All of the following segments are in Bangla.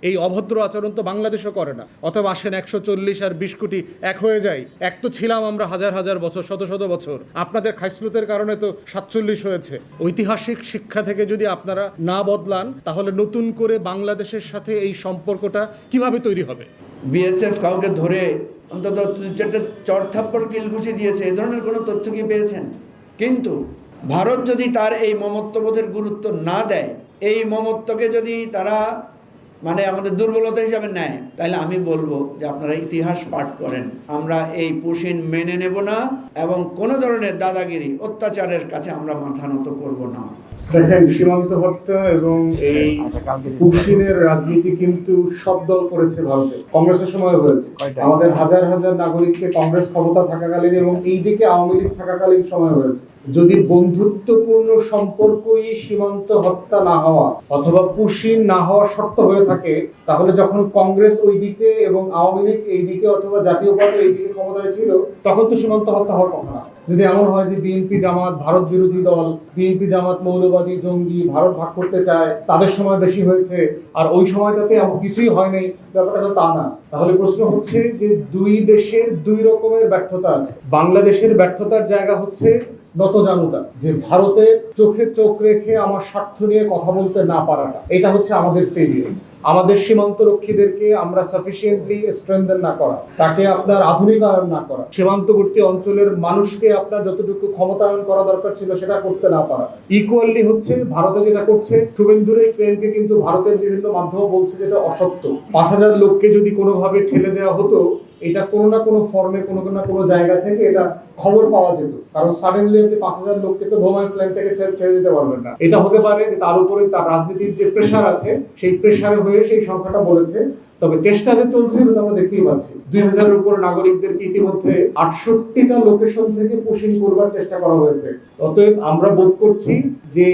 এই অভদ্র আচরণ তো বাংলাদেশও করে না। অথবা আসেন 140 আর 20 কোটি এক হয়ে যায়। এক তো ছিলাম আমরা হাজার হাজার বছর, শত শত বছর। আপনাদের খাইসলুতের কারণে তো 47 হয়েছে। ঐতিহাসিক শিক্ষা থেকে যদি আপনারা না বদলান, তাহলে নতুন করে বাংলাদেশের সাথে এই সম্পর্কটা কিভাবে তৈরি হবে? বিএসএফ কাউকে ধরে অন্তত 2-4টা চড়থাপ্পড় কিলঘুষি দিয়েছে, এই ধরনের কোনো তথ্য কি পেয়েছেন? কিন্তু ভারত যদি তার এই মমত্ববোধের গুরুত্ব না দেয়, এই মমত্বকে যদি তারা আমাদের দুর্বলতা হিসাবে নেয়, তাহলে আমি বলবো যে আপনারা ইতিহাস পাঠ করেন। আমরা এই পুশিন মেনে নেব না এবং কোনো ধরনের দাদাগিরি অত্যাচারের কাছে আমরা মাথা নত করব না। দেখেন, সীমান্ত হত্যা এবং এই পুশিনের রাজনীতি কিন্তু সব দল করেছে ভারতে। কংগ্রেসের সময় হয়েছে। আমাদের হাজার হাজার নাগরিককে কংগ্রেস ক্ষমতা থাকাকালীন এবং এই দিকে আওয়ামী লীগ থাকাকালীন সময় হয়েছে। যদি বন্ধুত্বপূর্ণ সম্পর্কই সীমান্ত হত্যা না হওয়া অথবা পুশিন না হওয়ার শর্ত হয়ে থাকে, তাহলে যখন কংগ্রেস ওই দিকে এবং আওয়ামী লীগ এই দিকে অথবা জাতীয় পার্টি এই দিকে ক্ষমতায় ছিল, তখন তো সীমান্ত হত্যা হওয়ার কথা না। যদি এমন হয় যে বিএনপি জামাত ভারত বিরোধী দল, বিএনপি জামাত মৌলবাদী জঙ্গি, ভারত ভাগ করতে চায়, তাদের সময় বেশি হয়েছে আর ওই সময়টাতে এমন কিছুই হয়নি, ব্যাপারটা তো তা না। তাহলে প্রশ্ন হচ্ছে যে দুই দেশের দুই রকমের ব্যর্থতা আছে। বাংলাদেশের ব্যর্থতার জায়গা হচ্ছে নতজানুতা, যে ভারতের চোখে চোখ রেখে আমার স্বার্থ নিয়ে কথা বলতে না পারাটা, এটা হচ্ছে আমাদের ফেলিয়ার। আমাদের সীমান্ত রক্ষীদেরকে আমরা সাফিসিয়েন্টলি স্ট্রেংথেন না করা, তাকে আপনার আধুনিকায়ন না করা, সীমান্তবর্তী অঞ্চলের মানুষকে আপনার যতটুকু ক্ষমতায়ন করা দরকার ছিল সেটা করতে না পারা। ইকুয়ালি হচ্ছে ভারতে যেটা করছে, শুভেন্দুর এই প্লেনকে কিন্তু ভারতের বিভিন্ন মাধ্যম বলছে যেটা অসত্য। 5,000 লোককে যদি কোনোভাবে ঠেলে দেওয়া হতো, এটা কোনো না কোনো ফর্মে কোনো না কোনো জায়গা থেকে এটা খবর পাওয়া যেত। কারণ সাডেনলি আপনি 5,000 লোককে তো ভোমাইস ল্যান্ড থেকে ছেড়ে দিতে পারবেন না। এটা হতে পারে যে তার উপরে তার রাজনীতির যে প্রেশার আছে, সেই প্রেশারে হয়ে সেই সংখ্যাটা বলেছে। তবে চেষ্টা যে চলছে এটা আমরা দেখতেই পাচ্ছি। 2,000-এর উপর নাগরিকদেরকে ইতিমধ্যে 68টা লোকেশন থেকে পুশিং করবার চেষ্টা করা হয়েছে। অতএব আমরা বোধ করছি যে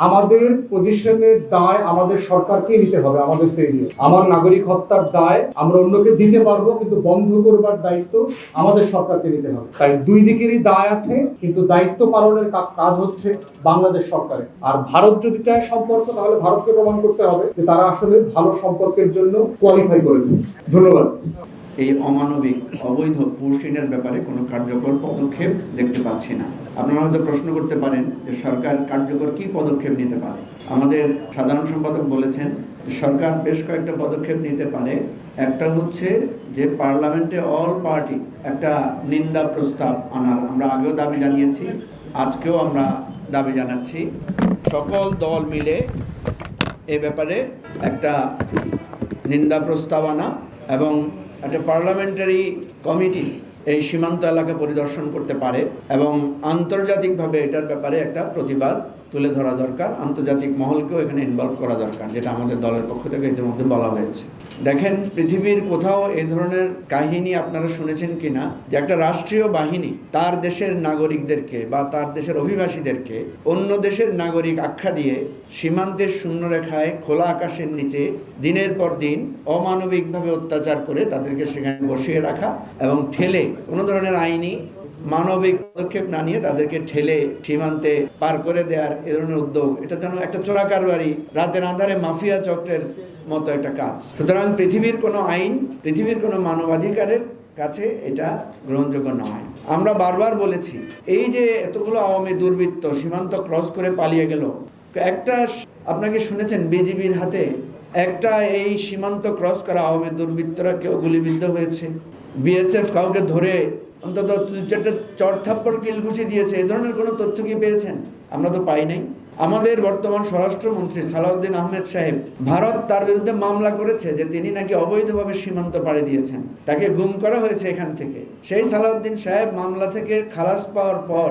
আমাদের পজিশনের দায় আমাদের সরকারকে নিতে হবে। আমাদের ফেলিয়ার, আমার নাগরিক হত্যার দায় আমরা অন্যকে দিতে পারবো, কিন্তু বন্ধ করবার দায়িত্ব আমাদের সরকারকে নিতে হবে। তাই দুই দিকেরই দায় আছে, কিন্তু দায়িত্ব পালনের কাজ হচ্ছে বাংলাদেশ সরকারের। আর ভারত যদি চায় সম্পর্ক, তাহলে ভারতকে প্রমাণ করতে হবে যে তারা আসলে ভালো সম্পর্কের জন্য কোয়ালিফাই করেছে। ধন্যবাদ। এই অমানবিক অবৈধ পুশিনের ব্যাপারে কোনো কার্যকর পদক্ষেপ দেখতে পাচ্ছি না। আপনারা হয়তো প্রশ্ন করতে পারেন যে সরকার কার্যকর কি পদক্ষেপ নিতে পারে। আমাদের সাধারণ সম্পাদক বলেছেন সরকার বেশ কয়েকটা পদক্ষেপ নিতে পারে। একটা হচ্ছে যে পার্লামেন্টে অল পার্টি একটা নিন্দা প্রস্তাব আনার আমরা আগেও দাবি জানিয়েছি, আজকেও আমরা দাবি জানাচ্ছি। সকল দল মিলে এ ব্যাপারে একটা নিন্দা প্রস্তাব আনা এবং একটা পার্লামেন্টারি কমিটি এই সীমান্ত এলাকা পরিদর্শন করতে পারে এবং আন্তর্জাতিকভাবে এটার ব্যাপারে একটা প্রতিবাদ তুলে ধরা দরকার। আন্তর্জাতিক মহলকেও এখানে ইনভলভ করা দরকার, যেটা আমাদের দলের পক্ষ থেকে ইতিমধ্যে বলা হয়েছে। দেখেন, পৃথিবীর কোথাও এই ধরনের কাহিনী আপনারা শুনেছেন কিনা যে একটা রাষ্ট্রীয় বাহিনী তার দেশের নাগরিকদেরকে বা তার দেশের অভিবাসীদেরকে অন্য দেশের নাগরিক আখ্যা দিয়ে সীমান্তের শূন্যরেখায় খোলা আকাশের নিচে দিনের পর দিন অমানবিকভাবে অত্যাচার করে তাদেরকে সেখানে বসিয়ে রাখা এবং ঠেলে কোনো ধরনের আইনি মানবিক পদক্ষেপ না নিয়ে তাদেরকে ঠেলে সীমান্তে পার করে দেওয়ার এ ধরনের উদ্যোগ, এটা যেন একটা চোরাকারবারি, রাতের আঁধারে মাফিয়া চক্রের মতো একটা কাজ। সুতরাং পৃথিবীর কোনো আইন, পৃথিবীর কোনো মানবাধিকারের কাছে এটা গ্রহণযোগ্য নয়। আমরা বারবার বলেছি, এই যে এতগুলো আওয়ামী দুর্বৃত্ত সীমান্ত ক্রস করে পালিয়ে গেল, একটা আপনাকে শুনেছেন বিজিবির হাতে একটা এই সীমান্ত ক্রস করা আওয়ামী দুর্বৃত্তরা কেউ গুলিবিদ্ধ হয়েছে? বিএসএফ কাউকে ধরে অন্তত 2-4টা চড়থাপ্পড় কিলঘুষি দিয়েছে, এই ধরনের কোনো তথ্য কি পেয়েছেন? আমরা তো পাই নাই। আমাদের বর্তমান স্বরাষ্ট্রমন্ত্রী সালাউদ্দিন আহমেদ সাহেব, ভারত তার বিরুদ্ধে মামলা করেছে যে তিনি নাকি অবৈধভাবে সীমান্ত পাড়ি দিয়েছেন, তাকে গুম করা হয়েছে এখান থেকে। সেই সালাউদ্দিন সাহেব মামলা থেকে খালাস পাওয়ার পর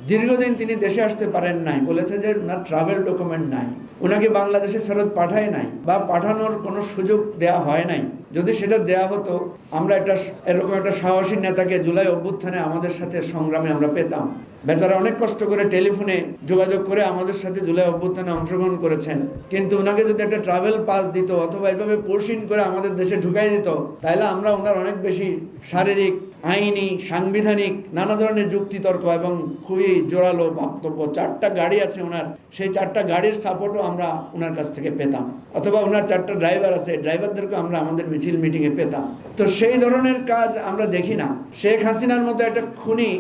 দীর্ঘদিন তিনি দেশে আসতে পারেন নাই, বলেছে যে ওনার ট্রাভেল ডকুমেন্ট নাই, ওনাকে বাংলাদেশে ফেরত পাঠায় নাই বা পাঠানোর কোনো সুযোগ দেয়া হয় নাই। যদি সেটা দেয়া হতো, আমরা এরকম একটা সাহসী নেতাকে জুলাই অভ্যুত্থানে আমাদের সাথে সংগ্রামে আমরা পেতাম। বেচারা অনেক কষ্ট করে টেলিফোনে যোগাযোগ করে আমাদের সাথে জুলাই অভ্যুত্থানে অংশগ্রহণ করেছেন, কিন্তু ওনাকে যদি একটা ট্রাভেল পাস দিত অথবা এইভাবে পুশিং করে আমাদের দেশে ঢুকাই দিত, তাহলে আমরা ওনার অনেক বেশি শারীরিক আইনি, সাংবিধানিক নানা ধরনের যুক্তিতর্ক এবং খুবই জোরালো বক্তব্য। 4টা গাড়ি আছে ওনার, সেই 4টা গাড়ির সাপোর্টও আমরা ওনার কাছ থেকে পেতাম, অথবা ওনার 4টা ড্রাইভার আছে, ড্রাইভারদেরকে আমরা আমাদের মিছিল মিটিংয়ে পেতাম। তো সেই ধরনের কাজ আমরা দেখি না। শেখ হাসিনার মতো একটা খুনি,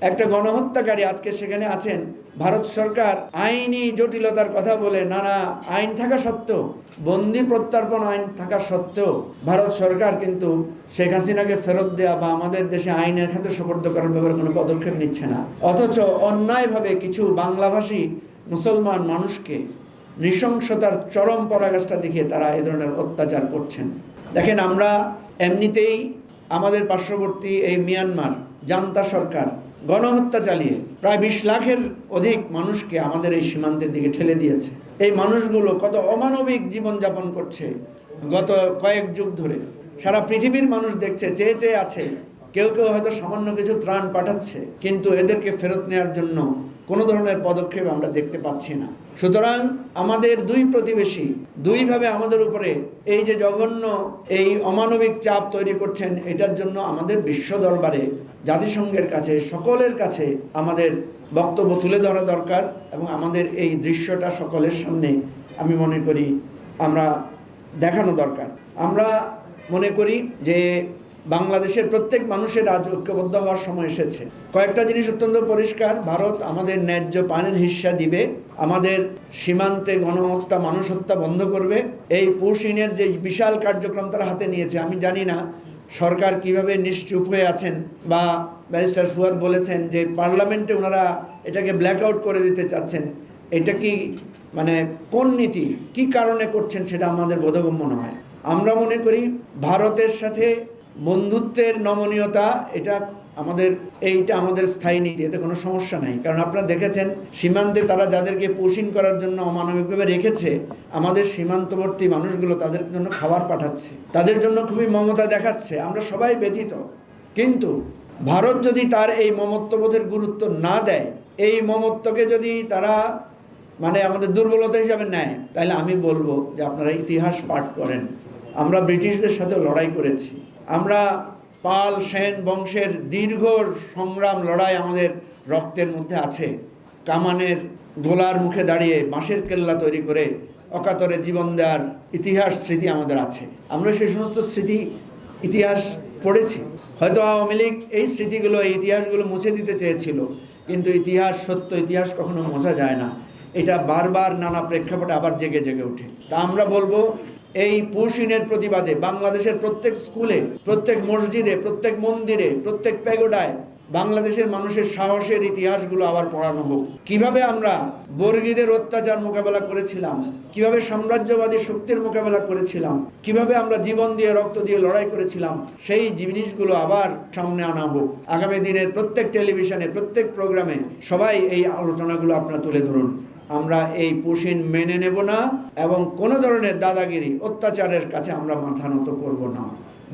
একটা গণহত্যাকারী আজকে সেখানে আছেন। ভারত সরকার আইনি জটিলতার কথা বলে, নানা আইন থাকা সত্ত্বেও, বন্দি প্রত্যর্পণ আইন থাকা সত্ত্বেও ভারত সরকার কিন্তু শেখ হাসিনাকে ফেরত দেওয়া বা আমাদের দেশে আইনের খাতে সুপর্দ করার ব্যাপারে কোনো পদক্ষেপ নিচ্ছে না। অথচ অন্যায়ভাবে কিছু বাংলাভাষী মুসলমান মানুষকে নৃশংসতার চরম পরাকাষ্ঠা দেখিয়ে তারা এ ধরনের অত্যাচার করছেন। দেখেন, আমরা এমনিতেই আমাদের পার্শ্ববর্তী এই মিয়ানমার জান্তা সরকার গণহত্যা চালিয়ে প্রায় 20 লাখের অধিক মানুষকে আমাদের এই সীমান্তের দিকে ঠেলে দিয়েছে। এই মানুষগুলো কত অমানবিক জীবনযাপন করছে গত কয়েক যুগ ধরে। সারা পৃথিবীর মানুষ দেখছে, চেয়ে চেয়ে আছে। কেউ কেউ হয়তো সামান্য কিছু ত্রাণ পাঠাচ্ছে, কিন্তু এদেরকে ফেরত নেওয়ার জন্য কোনো ধরনের পদক্ষেপ আমরা দেখতে পাচ্ছি না। সুতরাং আমাদের দুই প্রতিবেশী দুইভাবে আমাদের উপরে এই যে জঘন্য এই অমানবিক চাপ তৈরি করছেন, এটার জন্য আমাদের বিশ্ব দরবারে, জাতিসংঘের কাছে, সকলের কাছে আমাদের বক্তব্য তুলে ধরা দরকার এবং আমাদের এই দৃশ্যটা সকলের সামনে আমি মনে করি আমরা দেখানো দরকার। আমরা মনে করি যে বাংলাদেশের প্রত্যেক মানুষের আজ ঐক্যবদ্ধ হওয়ার সময় এসেছে। কয়েকটা জিনিস অত্যন্ত পরিষ্কার। ভারত আমাদের ন্যায্য পানির হিস্সা দিবে, আমাদের সীমান্তে গণহত্যা, মানুষ হত্যা বন্ধ করবে। এই পুশিনের যে বিশাল কার্যক্রম তারা হাতে নিয়েছে, আমি জানি না সরকার কিভাবে নিশ্চুপ হয়ে আছেন, বা ব্যারিস্টার ফুয়াদ বলেছেন যে পার্লামেন্টে ওনারা এটাকে ব্ল্যাকআউট করে দিতে চাচ্ছেন। এটা কি মানে কোন নীতি, কি কারণে করছেন সেটা আমাদের বোধগম্য নয়। আমরা মনে করি ভারতের সাথে বন্ধুত্বের নমনীয়তা এইটা আমাদের স্থায়ী নীতি, এতে কোনো সমস্যা নাই। কারণ আপনারা দেখেছেন সীমান্তে তারা যাদেরকে পোষণ করার জন্য অমানবিকভাবে রেখেছে, আমাদের সীমান্তবর্তী মানুষগুলো তাদের জন্য খাবার পাঠাচ্ছে, তাদের জন্য খুবই মমতা দেখাচ্ছে। আমরা সবাই ব্যথিত। কিন্তু ভারত যদি তার এই মমত্ববোধের গুরুত্ব না দেয়, এই মমত্বকে যদি তারা মানে আমাদের দুর্বলতা হিসাবে নেয়, তাহলে আমি বলবো যে আপনারা ইতিহাস পাঠ করেন। আমরা ব্রিটিশদের সাথে লড়াই করেছি, আমরা পাল সেন বংশের দীর্ঘ সংগ্রাম লড়াই আমাদের রক্তের মধ্যে আছে। কামানের গোলার মুখে দাঁড়িয়ে বাঁশের কেল্লা তৈরি করে অকাতরে জীবন দেওয়ার ইতিহাস, স্মৃতি আমাদের আছে। আমরা সেই সমস্ত স্মৃতি ইতিহাস পড়েছি। হয়তো আওয়ামী লীগ এই স্মৃতিগুলো, এই ইতিহাসগুলো মুছে দিতে চেয়েছিল, কিন্তু ইতিহাস সত্য, ইতিহাস কখনো মোছা যায় না। এটা বারবার নানা প্রেক্ষাপটে আবার জেগে জেগে ওঠে। তা আমরা বলবো এই পুশিনের প্রতিবাদে বাংলাদেশের প্রত্যেক স্কুলে, প্রত্যেক মসজিদে, প্রত্যেক মন্দিরে, প্রত্যেক প্যাগোডায় বাংলাদেশের মানুষের সাহসের ইতিহাসগুলো আবার পড়ানো হোক। কিভাবে আমরা বর্গীদের অত্যাচার মোকাবেলা করেছিলাম, কিভাবে সাম্রাজ্যবাদী শক্তির মোকাবেলা করেছিলাম, কিভাবে আমরা জীবন দিয়ে রক্ত দিয়ে লড়াই করেছিলাম, সেই জিনিসগুলো আবার সামনে আনা হোক। আগামী দিনের প্রত্যেক টেলিভিশনে, প্রত্যেক প্রোগ্রামে সবাই এই আলোচনাগুলো আপনারা তুলে ধরুন। আমরা এই পুশিন মেনে নেব না এবং কোনো ধরনের দাদাগিরি, অত্যাচারের কাছে আমরা মাথা নত করব না।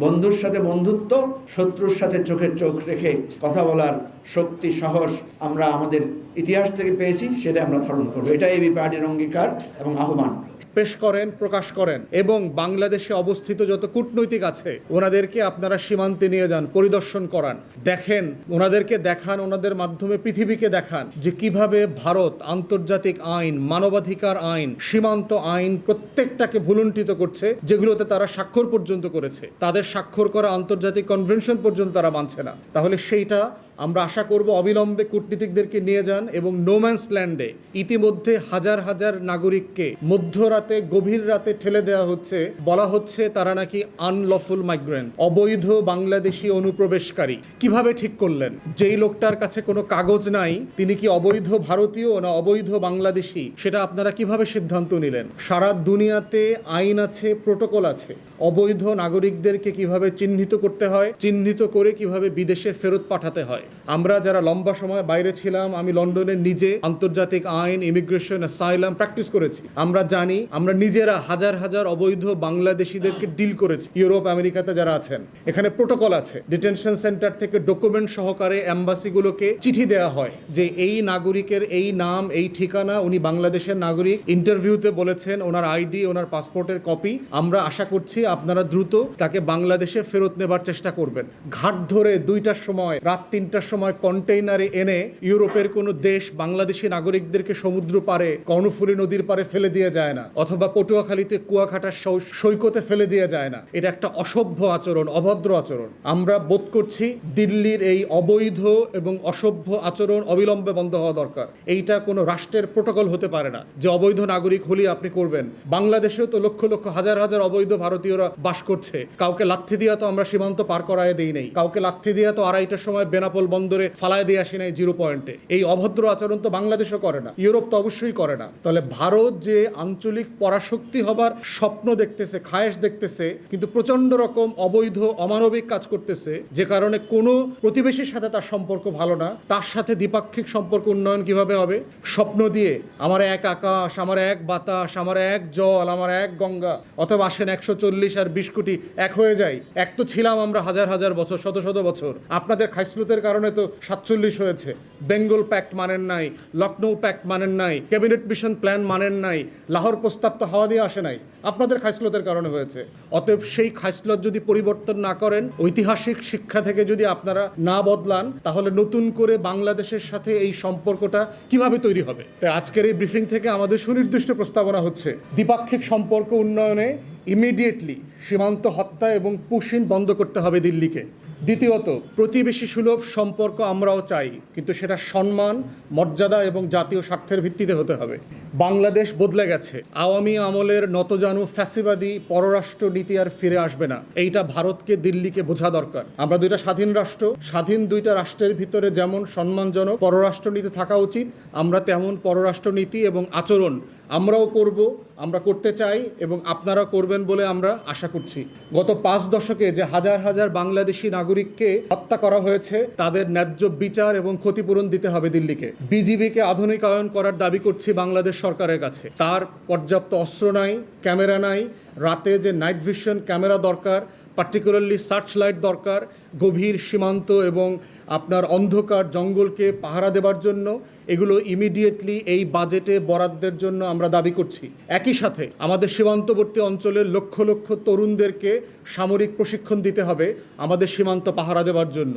বন্ধুর সাথে বন্ধুত্ব, শত্রুর সাথে চোখে চোখ রেখে কথা বলার শক্তি, সাহস আমরা আমাদের ইতিহাস থেকে পেয়েছি, সেটা আমরা ধারণ করবো। এটা এবি পার্টির অঙ্গীকার এবং আহ্বান। পেশ করেন, প্রকাশ করেন এবং বাংলাদেশে অবস্থিত যত কূটনৈতিক আছে ওনাদেরকে আপনারা সীমান্তে নিয়ে যান, পরিদর্শন করান, দেখেন, ওনাদেরকে দেখান, ওনাদের মাধ্যমে পৃথিবীকে দেখান যে কিভাবে ভারত আন্তর্জাতিক আইন, মানবাধিকার আইন, সীমান্ত আইন প্রত্যেকটাকে ভুলুণ্ঠিত করছে, যেগুলোতে তারা স্বাক্ষর পর্যন্ত করেছে। তাদের স্বাক্ষর করা আন্তর্জাতিক কনভেনশন পর্যন্ত তারা মানছে না। তাহলে সেইটা আমরা আশা করব অবিলম্বে কূটনীতিকদেরকে নিয়ে যান এবং নোম্যান্স ল্যান্ডে ইতিমধ্যে হাজার হাজার নাগরিককে মধ্যরাতে, গভীর রাতে ঠেলে দেওয়া হচ্ছে। বলা হচ্ছে তারা নাকি আনলফুল মাইগ্রেন্ট, অবৈধ বাংলাদেশি অনুপ্রবেশকারী। কিভাবে ঠিক করলেন? যেই লোকটার কাছে কোনো কাগজ নাই, তিনি কি অবৈধ ভারতীয় না অবৈধ বাংলাদেশি, সেটা আপনারা কিভাবে সিদ্ধান্ত নিলেন? সারা দুনিয়াতে আইন আছে, প্রোটোকল আছে। অবৈধ নাগরিকদেরকে কিভাবে চিহ্নিত করতে হয়, চিহ্নিত করে কিভাবে বিদেশে ফেরত পাঠাতে হয়, আমরা যারা লম্বা সময় বাইরে ছিলাম, আমি লন্ডনে নিজে আন্তর্জাতিক আইন, ইমিগ্রেশন, অ্যাসাইলাম প্র্যাকটিস করেছি। আমরা জানি, আমরা নিজেরা হাজার হাজার অবৈধ বাংলাদেশিদেরকে ডিল করেছি। ইউরোপ, আমেরিকাতে যারা আছেন, এখানে প্রোটোকল আছে। ডিটেনশন সেন্টার থেকে ডকুমেন্ট সহকারে এম্বাসিগুলোকে চিঠি দেওয়া হয় যে এই নাগরিকের এই নাম, এই ঠিকানা, উনি বাংলাদেশের নাগরিক। ইন্টারভিউতে বলেছেন ওনার আইডি, ওনার পাসপোর্টের কপি। আমরা আশা করছি আপনারা দ্রুত তাকে বাংলাদেশে ফেরত নেবার চেষ্টা করবেন। ঘাট ধরে 2টার সময়, রাত 3টার সময় কন্টেইনারে এনে ইউরোপের কোনো দেশ বাংলাদেশি নাগরিকদেরকে সমুদ্র পারে, কর্ণফুলী নদীর পারে ফেলে দিয়ে যায় না, অথবা পটুয়াখালীতে কুয়াকাটার সৈকতে ফেলে দিয়ে যায় না। এটা একটা অসভ্য আচরণ, অভদ্র আচরণ। আমরা বোধ করছি দিল্লির এই অবৈধ এবং অসভ্য আচরণ অবিলম্বে বন্ধ হওয়া দরকার। এইটা কোনো রাষ্ট্রের প্রোটোকল হতে পারে না যে অবৈধ নাগরিক হলে আপনি করবেন। বাংলাদেশেও তো লক্ষ লক্ষ, হাজার হাজার অবৈধ ভারতীয়রা বাস করছে। কাউকে লাথি দিয়া তো আমরা সীমান্ত পার করায় দেই নাই, কাউকে লাথি দিয়া তো 2:30টার সময় বেনাপোল বন্দরে ফালায় দিয়ে আসি নাই 0 পয়েন্টে। এই অভদ্র আচরণ তো বাংলাদেশও করে না, ইউরোপ তো অবশ্যই করে না। তাহলে ভারত যে আঞ্চলিক পরাশক্তি হবার স্বপ্ন দেখতেছে, খায়েশ দেখতেছে, কিন্তু প্রচন্ড রকম অবৈধ অমানবিক কাজ করতেছে, যে কারণে কোনো প্রতিবেশীর সাথে তার সম্পর্ক ভালো না। তার সাথে দ্বিপাক্ষিক সম্পর্ক উন্নয়ন কিভাবে হবে? স্বপ্ন দিয়ে আমার এক আকাশ, আমার এক বাতাস, আমার এক জল, আমার এক গঙ্গা, অথবা আসেন 140 আর 20 কোটি এক হয়ে যায়। এক তো ছিলাম আমরা হাজার হাজার বছর, শত শত বছর। আপনাদের খাইসলুতের কারণে তো 47 হয়েছে। বেঙ্গল প্যাক্ট মানেন নাই, লখনৌ প্যাক্ট মানেন নাই, ক্যাবিনেট মিশন প্ল্যান মানেন নাই, লাহোর প্রস্তাব তো হাওয়া দিয়ে আসে নাই, আপনাদের খাইসলতের কারণে হয়েছে। অতএব সেই খাইসলত যদি পরিবর্তন না করেন, ঐতিহাসিক শিক্ষা থেকে যদি আপনারা না বদলান, তাহলে নতুন করে বাংলাদেশের সাথে এই সম্পর্কটা কিভাবে তৈরি হবে? তাই আজকের এই ব্রিফিং থেকে আমাদের সুনির্দিষ্ট প্রস্তাবনা হচ্ছে দ্বিপাক্ষিক সম্পর্ক উন্নয়নে ইমিডিয়েটলি সীমান্ত হত্যা এবং পুশিন বন্ধ করতে হবে দিল্লিকে। দ্বিতীয়ত, প্রতিবেশী সুলভ সম্পর্ক আমরাও চাই, কিন্তু সেটা সম্মান, মর্যাদা এবং জাতীয় স্বার্থের ভিত্তিতে হতে হবে। বাংলাদেশ বদলে গেছে। আওয়ামী আমলের নতজানু ফ্যাসিবাদী পররাষ্ট্র নীতি আর ফিরে আসবে না। এইটা ভারতকে, দিল্লিকে বোঝা দরকার। আমরা 2টা স্বাধীন রাষ্ট্র, স্বাধীন 2টা রাষ্ট্রের ভিতরে যেমন সম্মানজনক পররাষ্ট্রনীতি থাকা উচিত, আমরা তেমন পররাষ্ট্রনীতি এবং আচরণ আমরাও করব, আমরা করতে চাই এবং আপনারা করবেন বলে আমরা আশা করছি। গত 5 দশকে যে হাজার হাজার বাংলাদেশি নাগরিককে হত্যা করা হয়েছে, তাদের ন্যায্য বিচার এবং ক্ষতিপূরণ দিতে হবে দিল্লিকে। বিজিবিকে আধুনিকায়ন করার দাবি করছি বাংলাদেশ সরকারের কাছে। তার পর্যাপ্ত অস্ত্র নাই, ক্যামেরা নাই, রাতে যে নাইট ভিশন ক্যামেরা দরকার, পার্টিকুলারলি সার্চ লাইট দরকার, গভীর সীমান্ত এবং আপনার অন্ধকার জঙ্গলকে পাহারা দেবার জন্য, এগুলো ইমিডিয়েটলি এই বাজেটে বরাদ্দের জন্য আমরা দাবি করছি। একই সাথে আমাদের সীমান্তবর্তী অঞ্চলের লক্ষ লক্ষ তরুণদেরকে সামরিক প্রশিক্ষণ দিতে হবে আমাদের সীমান্ত পাহারা দেবার জন্য।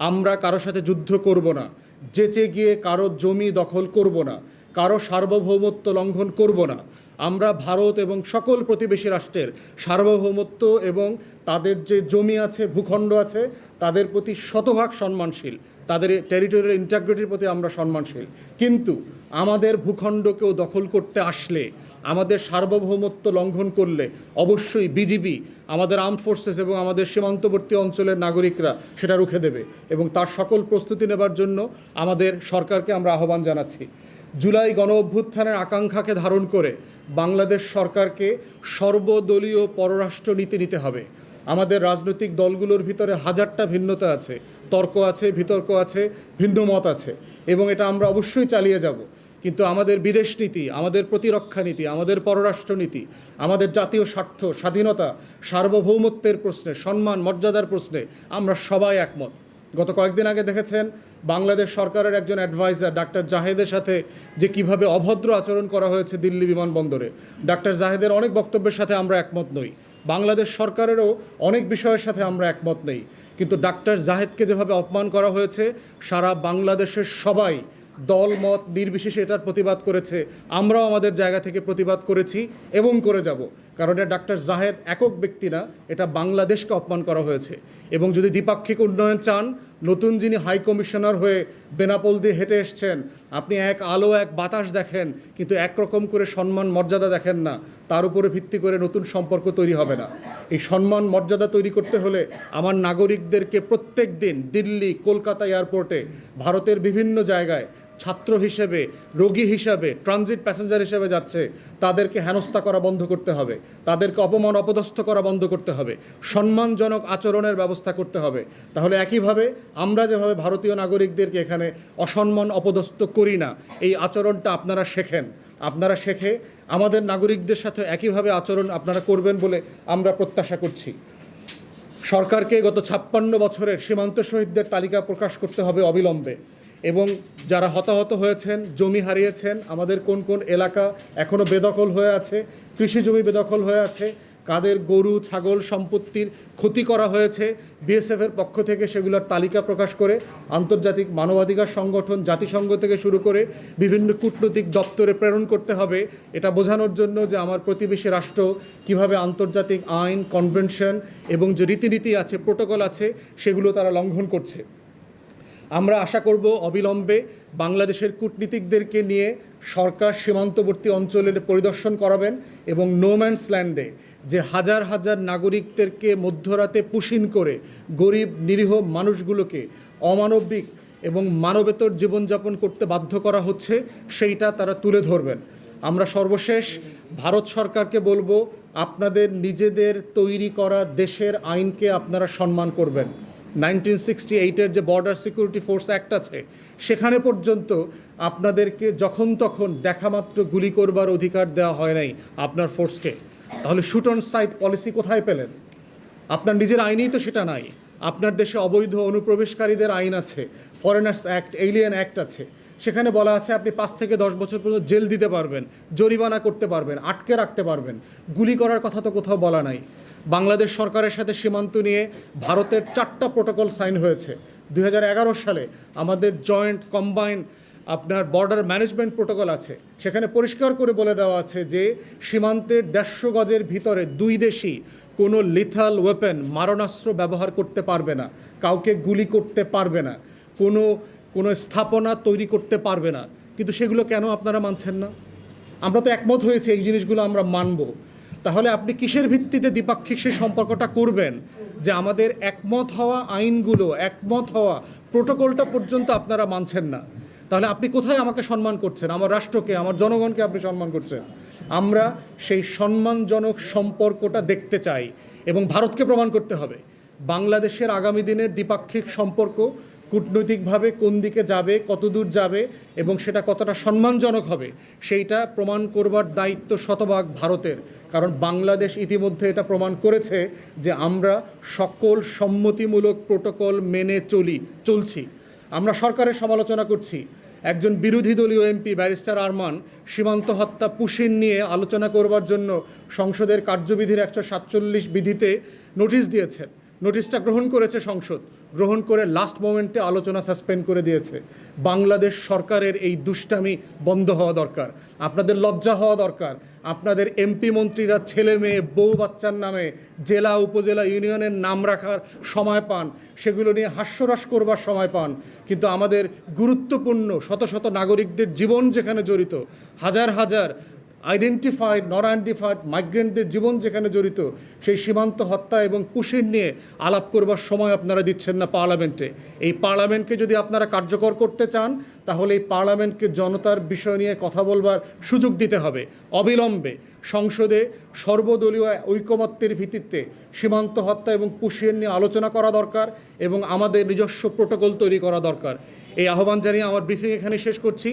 আমরা কারোর সাথে যুদ্ধ করব না, যেচে গিয়ে কারো জমি দখল করব না, কারো সার্বভৌমত্ব লঙ্ঘন করব না। আমরা ভারত এবং সকল প্রতিবেশী রাষ্ট্রের সার্বভৌমত্ব এবং তাদের যে জমি আছে, ভূখণ্ড আছে, তাদের প্রতি শতভাগ সম্মানশীল, তাদের টেরিটোরিয়াল ইন্টিগ্রিটির প্রতি আমরা সম্মানশীল। কিন্তু আমাদের ভূখণ্ডকেও দখল করতে আসলে, আমাদের সার্বভৌমত্ব লঙ্ঘন করলে অবশ্যই বিজিবি, আমাদের আর্মড ফোর্সেস এবং আমাদের সীমান্তবর্তী অঞ্চলের নাগরিকরা সেটা রুখে দেবে এবং তার সকল প্রস্তুতি নেবার জন্য আমাদের সরকারকে আমরা আহ্বান জানাচ্ছি। জুলাই গণ অভ্যুত্থানের আকাঙ্ক্ষাকে ধারণ করে বাংলাদেশ সরকারকে সর্বদলীয় পররাষ্ট্র নীতি নিতে হবে। আমাদের রাজনৈতিক দলগুলোর ভিতরে হাজারটা ভিন্নতা আছে, তর্ক আছে, বিতর্ক আছে, ভিন্ন মত আছে এবং এটা আমরা অবশ্যই চালিয়ে যাব। কিন্তু আমাদের বিদেশ নীতি, আমাদের প্রতিরক্ষা নীতি, আমাদের পররাষ্ট্র নীতি, আমাদের জাতীয় স্বার্থ, স্বাধীনতা, সার্বভৌমত্বের প্রশ্নে, সম্মান, মর্যাদার প্রশ্নে আমরা সবাই একমত। গত কয়েকদিন আগে দেখেছেন বাংলাদেশ সরকারের একজন অ্যাডভাইজার ডাক্তার জাহেদের সাথে যে কিভাবে অভদ্র আচরণ করা হয়েছে দিল্লি বিমানবন্দরে। ডাক্তার জাহেদের অনেক বক্তব্যের সাথে আমরা একমত নই, বাংলাদেশ সরকারেরও অনেক বিষয়ের সাথে আমরা একমত নেই, কিন্তু ডাক্তার জাহেদকে যেভাবে অপমান করা হয়েছে, সারা বাংলাদেশের সবাই দল মত নির্বিশেষে এটার প্রতিবাদ করেছে। আমরাও আমাদের জায়গা থেকে প্রতিবাদ করেছি এবং করে যাব, কারণ এটা ডাক্তার জাহেদ একক ব্যক্তি না, এটা বাংলাদেশকে অপমান করা হয়েছে। এবং যদি দ্বিপাক্ষিক উন্নয়ন চান, নতুন যিনি হাই কমিশনার হয়ে বেনাপোল দিয়ে হেঁটে এসছেন, আপনি এক আলো এক বাতাস দেখেন, কিন্তু একরকম করে সম্মান মর্যাদা দেখেন না, তার উপরে ভিত্তি করে নতুন সম্পর্ক তৈরি হবে না। এই সম্মান মর্যাদা তৈরি করতে হলে আমার নাগরিকদেরকে প্রত্যেক দিন দিল্লি, কলকাতা এয়ারপোর্টে, ভারতের বিভিন্ন জায়গায় ছাত্র হিসেবে, রোগী হিসাবে, ট্রানজিট প্যাসেঞ্জার হিসেবে যাচ্ছে, তাদেরকে হেনস্থা করা বন্ধ করতে হবে, তাদেরকে অপমান অপদস্থ করা বন্ধ করতে হবে, সম্মানজনক আচরণের ব্যবস্থা করতে হবে। তাহলে একইভাবে আমরা যেভাবে ভারতীয় নাগরিকদেরকে এখানে অসম্মান অপদস্থ করি না, এই আচরণটা আপনারা শেখেন। আপনারা শেখে আমাদের নাগরিকদের সাথে একইভাবে আচরণ আপনারা করবেন বলে আমরা প্রত্যাশা করছি। সরকারকে গত 56 বছরের সীমান্ত শহীদদের তালিকা প্রকাশ করতে হবে অবিলম্বে, এবং যারা হতাহত হয়েছেন, জমি হারিয়েছেন, আমাদের কোন কোন এলাকা এখনও বেদখল হয়ে আছে, কৃষি জমি বেদখল হয়ে আছে, কাদের গরু ছাগল সম্পত্তির ক্ষতি করা হয়েছে, বিএসএফের পক্ষ থেকে সেগুলোর তালিকা প্রকাশ করে আন্তর্জাতিক মানবাধিকার সংগঠন, জাতিসংঘ থেকে শুরু করে বিভিন্ন কূটনৈতিক দপ্তরে প্রেরণ করতে হবে, এটা বোঝানোর জন্য যে আমার প্রতিবেশী রাষ্ট্র কিভাবে আন্তর্জাতিক আইন, কনভেনশন এবং যে রীতিনীতি আছে, প্রোটোকল আছে, সেগুলো তারা লঙ্ঘন করছে। আমরা আশা করব অবিলম্বে বাংলাদেশের কূটনীতিকদেরকে নিয়ে সরকার সীমান্তবর্তী অঞ্চলের পরিদর্শন করাবেন এবং নো ম্যানস ল্যান্ডে যে হাজার হাজার নাগরিকদেরকে মধ্যরাতে পুশিন করে গরিব নিরীহ মানুষগুলোকে অমানবিক এবং মানবেতর জীবনযাপন করতে বাধ্য করা হচ্ছে, সেইটা তারা তুলে ধরবেন। আমরা সর্বশেষ ভারত সরকারকে বলবো, আপনাদের নিজেদের তৈরি করা দেশের আইনকে আপনারা সম্মান করবেন। 1968-এর যে বর্ডার সিকিউরিটি ফোর্স অ্যাক্ট আছে, সেখানে পর্যন্ত আপনাদেরকে যখন তখন দেখামাত্র গুলি করবার অধিকার দেওয়া হয় নাই আপনার ফোর্সকে। তাহলে শুট অন সাইট পলিসি কোথায় পেলেন? আপনার নিজের আইনেই তো সেটা নাই। আপনার দেশে অবৈধ অনুপ্রবেশকারীদের আইন আছে, ফরেনার্স অ্যাক্ট, এলিয়েন অ্যাক্ট আছে, সেখানে বলা আছে আপনি 5 থেকে 10 বছর পর্যন্ত জেল দিতে পারবেন, জরিমানা করতে পারবেন, আটকে রাখতে পারবেন। গুলি করার কথা তো কোথাও বলা নাই। বাংলাদেশ সরকারের সাথে সীমান্ত নিয়ে ভারতের 4টা প্রোটোকল সাইন হয়েছে। 2011 সালে আমাদের জয়েন্ট কম্বাইন্ড আপনার বর্ডার ম্যানেজমেন্ট প্রোটোকল আছে, সেখানে পরিষ্কার করে বলে দেওয়া আছে যে সীমান্তের 150 গজের ভিতরে দুই দেশই কোনো লিথাল ওয়েপেন, মারণাস্ত্র ব্যবহার করতে পারবে না, কাউকে গুলি করতে পারবে না, কোনো স্থাপনা তৈরি করতে পারবে না। কিন্তু সেগুলো কেন আপনারা মানছেন না? আমরা তো একমত হয়েছি এই জিনিসগুলো আমরা মানব। তাহলে আপনি কিসের ভিত্তিতে দ্বিপাক্ষিক সেই সম্পর্কটা করবেন যে আমাদের একমত হওয়া আইনগুলো, একমত হওয়া প্রোটোকলটা পর্যন্ত আপনারা মানছেন না? তাহলে আপনি কোথায় আমাকে সম্মান করছেন? আমার রাষ্ট্রকে, আমার জনগণকে আপনি সম্মান করছেন। আমরা সেই সম্মানজনক সম্পর্কটা দেখতে চাই এবং ভারতকে প্রমাণ করতে হবে বাংলাদেশের আগামী দিনের দ্বিপাক্ষিক সম্পর্ক কূটনৈতিকভাবে কোন দিকে যাবে, কতদূর যাবে এবং সেটা কতটা সম্মানজনক হবে, সেইটা প্রমাণ করবার দায়িত্ব শতভাগ ভারতের। কারণ বাংলাদেশ ইতিমধ্যে এটা প্রমাণ করেছে যে আমরা সকল সম্মতিমূলক প্রোটোকল মেনে চলছি। আমরা সরকারের সমালোচনা করছি। একজন বিরোধী দলীয় এমপি ব্যারিস্টার আরমান সীমান্ত হত্যা পুশিন নিয়ে আলোচনা করবার জন্য সংসদের কার্যবিধির 147 বিধিতে নোটিশ দিয়েছেন। নোটিশটা গ্রহণ করেছে সংসদ, গ্রহণ করে লাস্ট মোমেন্টে আলোচনা সাসপেন্ড করে দিয়েছে। বাংলাদেশ সরকারের এই দুষ্টামি বন্ধ হওয়া দরকার। আপনাদের লজ্জা হওয়া দরকার। আপনাদের এমপি মন্ত্রীরা ছেলে মেয়ে বউ বাচ্চার নামে জেলা উপজেলা ইউনিয়নের নাম রাখার সময় পান, সেগুলো নিয়ে হাস্যরস করবার সময় পান, কিন্তু আমাদের গুরুত্বপূর্ণ শত শত নাগরিকদের জীবন যেখানে জড়িত, হাজার হাজার আইডেন্টিফাইড নন আইডেন্টিফাইড মাইগ্রেন্টদের জীবন যেখানে জড়িত, সেই সীমান্ত হত্যা এবং পুশিন নিয়ে আলাপ করবার সময় আপনারা দিচ্ছেন না পার্লামেন্টে। এই পার্লামেন্টকে যদি আপনারা কার্যকর করতে চান, তাহলে এই পার্লামেন্টকে জনতার বিষয় নিয়ে কথা বলবার সুযোগ দিতে হবে। অবিলম্বে সংসদে সর্বদলীয় ঐকমত্যের ভিত্তিতে সীমান্ত হত্যা এবং পুশিন নিয়ে আলোচনা করা দরকার এবং আমাদের নিজস্ব প্রোটোকল তৈরি করা দরকার। এই আহ্বান জানিয়ে আমার ব্রিফিং এখানে শেষ করছি।